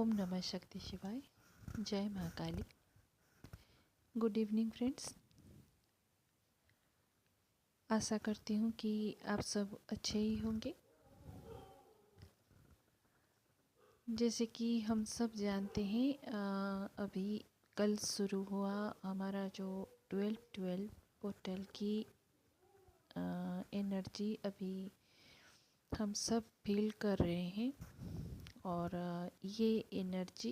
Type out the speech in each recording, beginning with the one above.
ओम नमः शक्ति शिवाय। जय महाकाली। Good evening friends. आशा करती हूँ कि आप सब अच्छे ही होंगे। जैसे कि हम सब जानते हैं अभी कल शुरू हुआ हमारा जो 12-12 पोर्टल की एनर्जी अभी हम सब फील कर रहे हैं और ये एनर्जी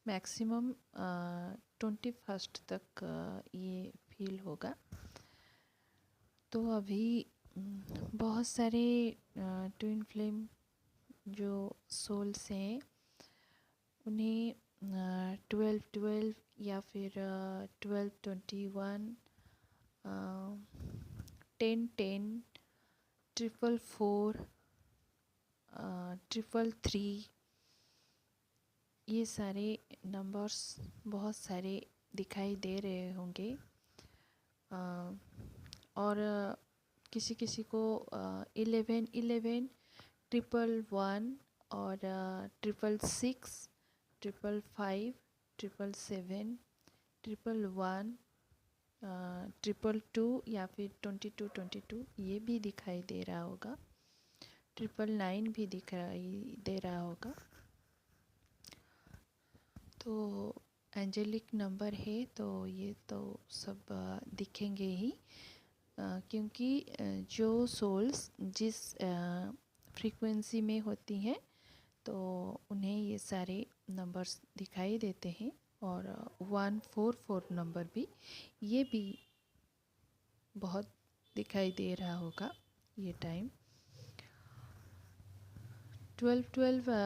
मैक्सिमम 21 तक ये फील होगा। तो अभी बहुत सारे ट्विन फ्लेम जो सोल्स हैं उन्हें 12-12 या फिर 12-21, 10-10, 444, 333 ये सारे नंबर्स बहुत सारे दिखाई दे रहे होंगे। और किसी किसी को 11-11, 111 और 666, 555, 777, 111, 222 या फिर 2222 ये भी दिखाई दे रहा होगा। 999 भी दिखाई दे रहा होगा। तो एंजेलिक नंबर है तो ये तो सब दिखेंगे ही, क्योंकि जो सोल्स जिस फ्रीक्वेंसी में होती हैं तो उन्हें ये सारे नंबर्स दिखाई देते हैं। और 144 नंबर भी ये भी बहुत दिखाई दे रहा होगा ये टाइम। 12-12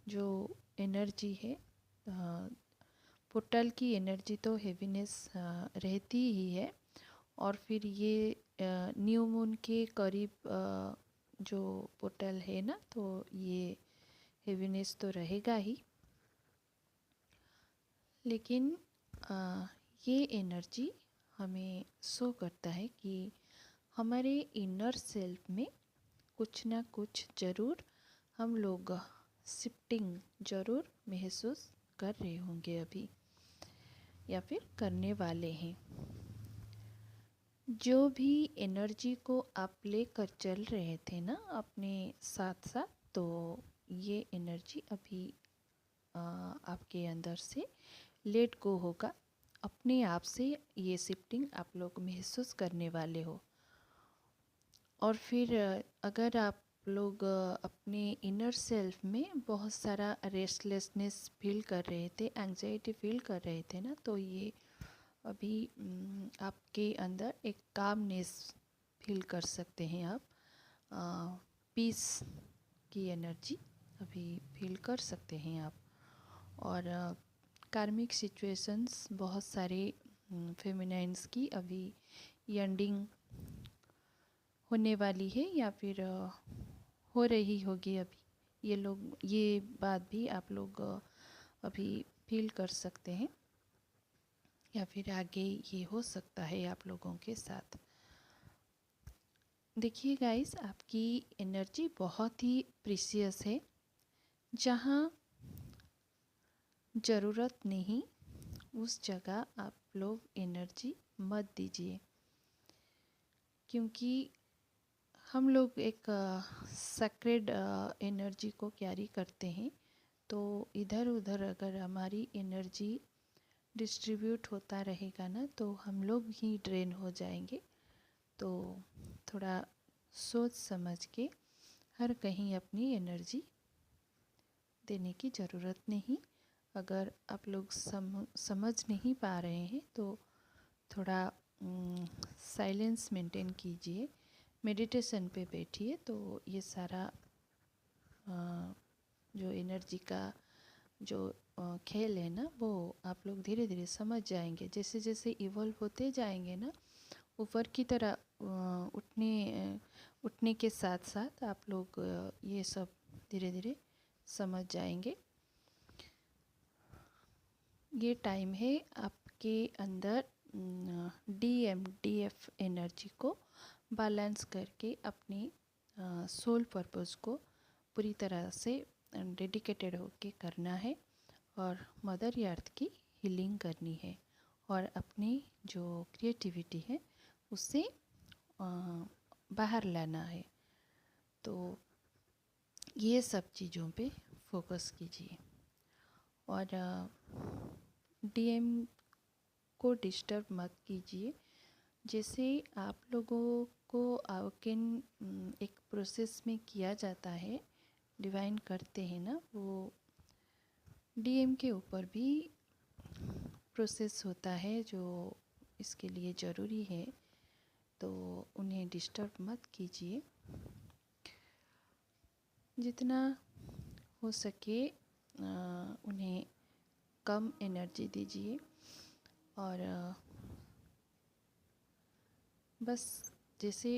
जो एनर्जी है, पोर्टल की एनर्जी तो हेवीनेस रहती ही है। और फिर ये न्यू मून के करीब जो पोर्टल है ना, तो ये हेवीनेस तो रहेगा ही। लेकिन ये एनर्जी हमें शो करता है कि हमारे इनर सेल्फ में कुछ ना कुछ ज़रूर हम लोग शिफ्टिंग ज़रूर महसूस कर रहे होंगे अभी, या फिर करने वाले हैं। जो भी एनर्जी को आप लेकर चल रहे थे ना अपने साथ साथ, तो ये एनर्जी अभी आपके अंदर से लेट गो होगा। अपने आप से ये शिफ्टिंग आप लोग महसूस करने वाले हो। और फिर अगर आप लोग अपने इनर सेल्फ में बहुत सारा रेस्टलेसनेस फील कर रहे थे, एंजाइटी फील कर रहे थे ना, तो ये अभी आपके अंदर एक कामनेस फील कर सकते हैं आप। पीस की एनर्जी अभी फील कर सकते हैं आप। और कार्मिक सिचुएशंस बहुत सारे फेमिनाइन्स की अभी एंडिंग होने वाली है या फिर हो रही होगी अभी। ये बात भी आप लोग अभी फील कर सकते हैं, या फिर आगे ये हो सकता है आप लोगों के साथ। देखिए गाइस, आपकी एनर्जी बहुत ही प्रीशियस है। जहाँ ज़रूरत नहीं उस जगह आप लोग एनर्जी मत दीजिए, क्योंकि हम लोग एक सेक्रेड एनर्जी को कैरी करते हैं। तो इधर उधर अगर हमारी एनर्जी डिस्ट्रीब्यूट होता रहेगा ना, तो हम लोग ही ड्रेन हो जाएंगे। तो थोड़ा सोच समझ के हर कहीं अपनी एनर्जी देने की ज़रूरत नहीं। अगर आप लोग समझ नहीं पा रहे हैं तो थोड़ा साइलेंस मेंटेन कीजिए, मेडिटेशन पे बैठिए। तो ये सारा जो एनर्जी का जो खेल है ना, वो आप लोग धीरे धीरे समझ जाएंगे। जैसे जैसे इवॉल्व होते जाएंगे ना ऊपर की तरह, उठने के साथ साथ आप लोग ये सब धीरे धीरे समझ जाएंगे। ये टाइम है आपके अंदर DMDF एनर्जी को बैलेंस करके अपनी सोल पर्पस को पूरी तरह से डेडिकेटेड होके करना है और मदर अर्थ की हीलिंग करनी है और अपनी जो क्रिएटिविटी है उससे बाहर लाना है। तो ये सब चीज़ों पे फोकस कीजिए और डीएम को डिस्टर्ब मत कीजिए। जैसे आप लोगों को आवाकिन एक प्रोसेस में किया जाता है, डिवाइन करते हैं ना, वो डीएम के ऊपर भी प्रोसेस होता है जो इसके लिए ज़रूरी है। तो उन्हें डिस्टर्ब मत कीजिए, जितना हो सके उन्हें कम एनर्जी दीजिए और बस जैसे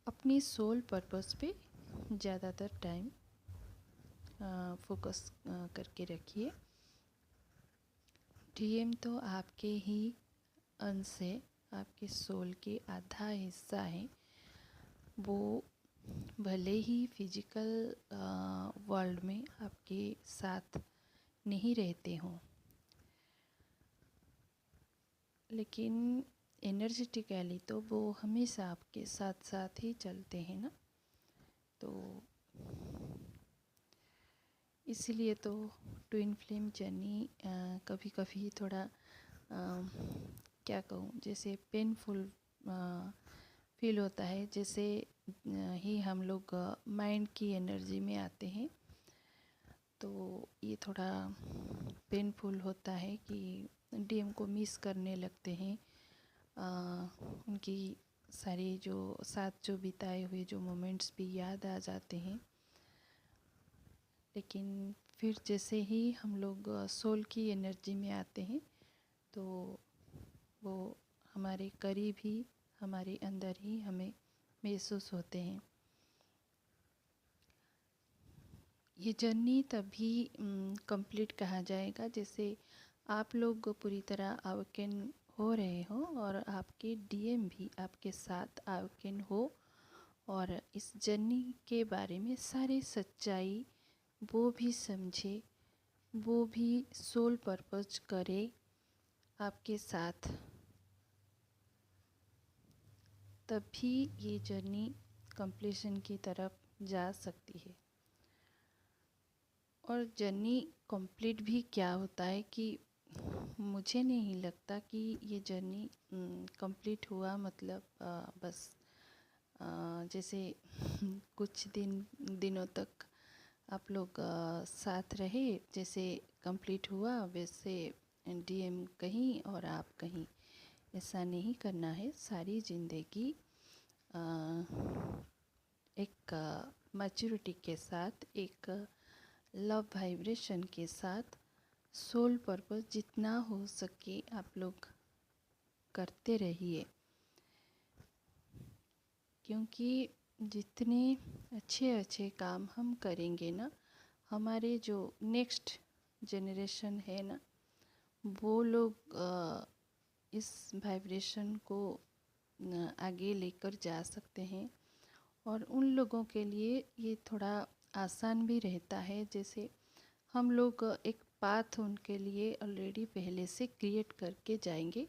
अपनी सोल पर्पस पे ज़्यादातर टाइम फोकस करके रखिए। डीएम तो आपके ही अंश है, आपके सोल के आधा हिस्सा है। वो भले ही फिजिकल वर्ल्ड में आपके साथ नहीं रहते हों, लेकिन एनर्जेटिकली तो वो हमेशा आपके साथ साथ ही चलते हैं ना। तो इसीलिए तो ट्विन फ्लेम जर्नी कभी कभी थोड़ा क्या कहूँ, जैसे पेनफुल फील होता है। जैसे ही हम लोग माइंड की एनर्जी में आते हैं तो ये थोड़ा पेनफुल होता है कि डीएम को मिस करने लगते हैं। उनकी सारी जो साथ जो बिताए हुए जो मोमेंट्स भी याद आ जाते हैं। लेकिन फिर जैसे ही हम लोग सोल की एनर्जी में आते हैं तो वो हमारे करीब ही, हमारे अंदर ही हमें महसूस होते हैं। ये जर्नी तभी कंप्लीट कहा जाएगा जैसे आप लोग पूरी तरह अवेकन हो रहे हो और आपके डीएम भी आपके साथ अवेकन हो और इस जर्नी के बारे में सारी सच्चाई वो भी समझे, वो भी सोल पर्पज करे आपके साथ। तभी ये जर्नी कंप्लीशन की तरफ जा सकती है। और जर्नी कंप्लीट भी क्या होता है कि मुझे नहीं लगता कि ये जर्नी कंप्लीट हुआ मतलब बस जैसे कुछ दिनों तक आप लोग साथ रहे, जैसे कंप्लीट हुआ वैसे डीएम कहीं और आप कहीं, ऐसा नहीं करना है। सारी ज़िंदगी एक मैच्योरिटी के साथ, एक लव वाइब्रेशन के साथ, सोल पर्पस जितना हो सके आप लोग करते रहिए। क्योंकि जितने अच्छे अच्छे काम हम करेंगे ना, हमारे जो नेक्स्ट जनरेशन है ना, वो लोग इस वाइब्रेशन को आगे लेकर जा सकते हैं। और उन लोगों के लिए ये थोड़ा आसान भी रहता है। जैसे हम लोग एक पाथ उनके लिए ऑलरेडी पहले से क्रिएट करके जाएंगे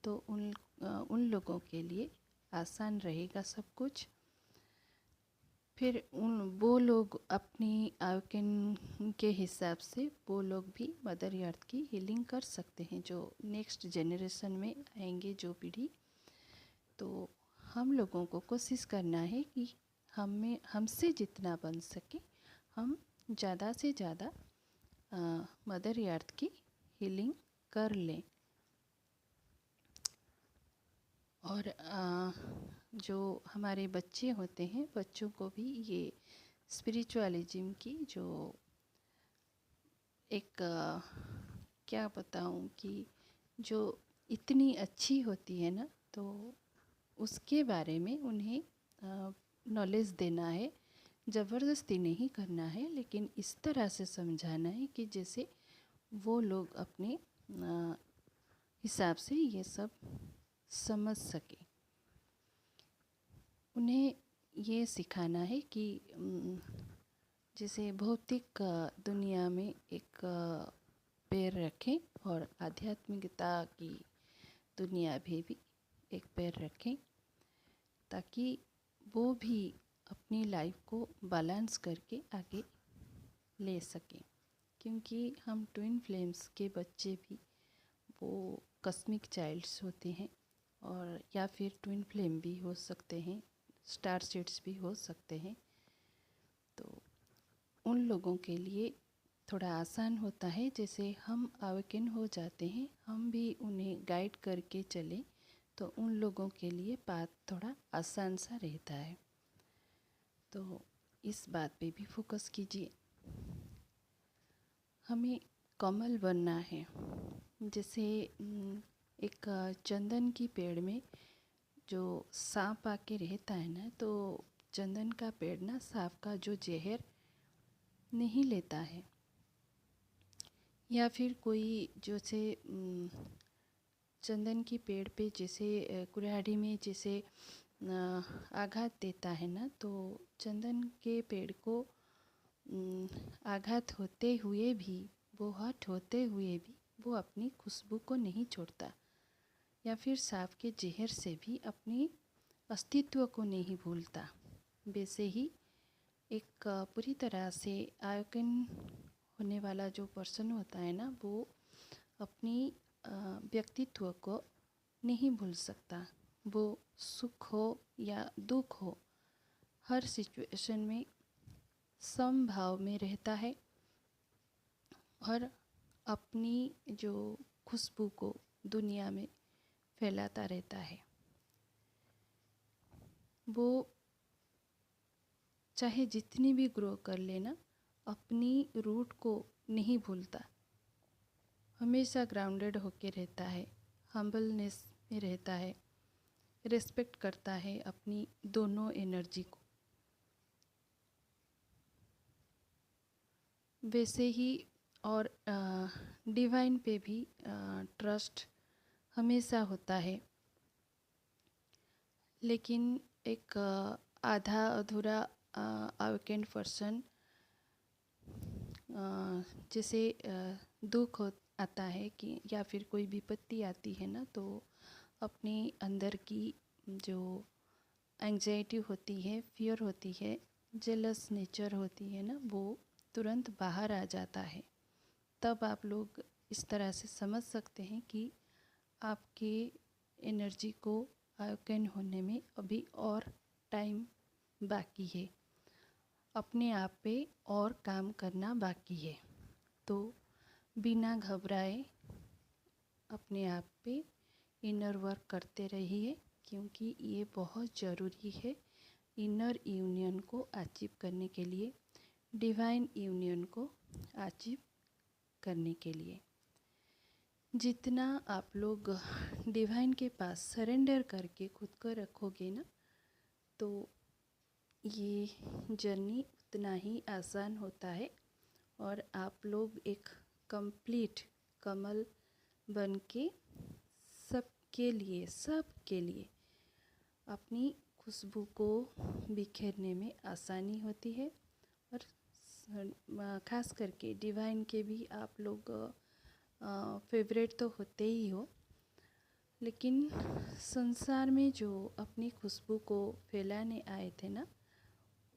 तो उन लोगों के लिए आसान रहेगा सब कुछ। फिर वो लोग अपनी आवेकन के हिसाब से वो लोग भी मदर अर्थ की हीलिंग कर सकते हैं, जो नेक्स्ट जनरेशन में आएंगे जो पीढ़ी। तो हम लोगों को कोशिश करना है कि हमसे जितना बन सके हम ज़्यादा से ज़्यादा मदर अर्थ की हीलिंग कर लें। और जो हमारे बच्चे होते हैं, बच्चों को भी ये स्पिरिचुअलिज्म की जो एक क्या बताऊं कि जो इतनी अच्छी होती है ना, तो उसके बारे में उन्हें नॉलेज देना है। ज़बरदस्ती नहीं करना है, लेकिन इस तरह से समझाना है कि जैसे वो लोग अपने हिसाब से ये सब समझ सके। उन्हें ये सिखाना है कि जैसे भौतिक दुनिया में एक पैर रखें और आध्यात्मिकता की दुनिया में भी एक पैर रखें, ताकि वो भी अपनी लाइफ को बैलेंस करके आगे ले सकें। क्योंकि हम ट्विन फ्लेम्स के बच्चे भी वो कस्मिक चाइल्ड्स होते हैं, और या फिर ट्विन फ्लेम भी हो सकते हैं, स्टार सीड्स भी हो सकते हैं। तो उन लोगों के लिए थोड़ा आसान होता है, जैसे हम अवेकन हो जाते हैं, हम भी उन्हें गाइड करके चलें तो उन लोगों के लिए पाथ थोड़ा आसान सा रहता है। तो इस बात पे भी फोकस कीजिए। हमें कमल बनना है। जैसे एक चंदन की पेड़ में जो सांप आके रहता है ना, तो चंदन का पेड़ ना सांप का जो जहर नहीं लेता है। या फिर कोई जैसे चंदन की पेड़ पे जैसे कुल्हाड़ी में जैसे आघात देता है ना, तो चंदन के पेड़ को आघात होते हुए भी, वो हर्ट होते हुए भी वो अपनी खुशबू को नहीं छोड़ता, या फिर सांप के जहर से भी अपनी अस्तित्व को नहीं भूलता। वैसे ही एक पूरी तरह से आयोकन होने वाला जो पर्सन होता है ना, वो अपनी व्यक्तित्व को नहीं भूल सकता। वो सुख हो या दुख हो, हर सिचुएशन में समभाव में रहता है और अपनी जो खुशबू को दुनिया में फैलाता रहता है। वो चाहे जितनी भी ग्रो कर लेना, अपनी रूट को नहीं भूलता, हमेशा ग्राउंडेड होके रहता है, हम्बलनेस में रहता है, रिस्पेक्ट करता है अपनी दोनों एनर्जी को। वैसे ही और डिवाइन पे भी ट्रस्ट हमेशा होता है। लेकिन एक आधा अधूरा अवेकेंड पर्सन, जैसे दुख आता है कि या फिर कोई विपत्ति आती है ना, तो अपने अंदर की जो एंग्जाइटी होती है, फियर होती है, जेलस नेचर होती है ना, वो तुरंत बाहर आ जाता है। तब आप लोग इस तरह से समझ सकते हैं कि आपके एनर्जी को अवेकन होने में अभी और टाइम बाकी है, अपने आप पे और काम करना बाकी है। तो बिना घबराए अपने आप पे इनर वर्क करते रहिए, क्योंकि ये बहुत ज़रूरी है इनर यूनियन को अचीव करने के लिए, डिवाइन यूनियन को अचीव करने के लिए। जितना आप लोग डिवाइन के पास सरेंडर करके खुद को रखोगे ना, तो ये जर्नी उतना ही आसान होता है और आप लोग एक कंप्लीट कमल बन के सबके लिए अपनी खुशबू को बिखेरने में आसानी होती है। और ख़ास करके डिवाइन के भी आप लोग फेवरेट तो होते ही हो, लेकिन संसार में जो अपनी खुशबू को फैलाने आए थे ना,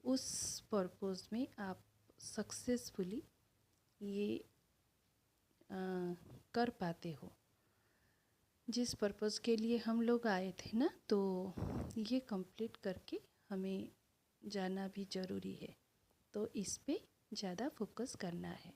उस पर्पस में आप सक्सेसफुली ये कर पाते हो। जिस पर्पस के लिए हम लोग आए थे ना, तो ये कंप्लीट करके हमें जाना भी ज़रूरी है। तो इस पे ज़्यादा फोकस करना है।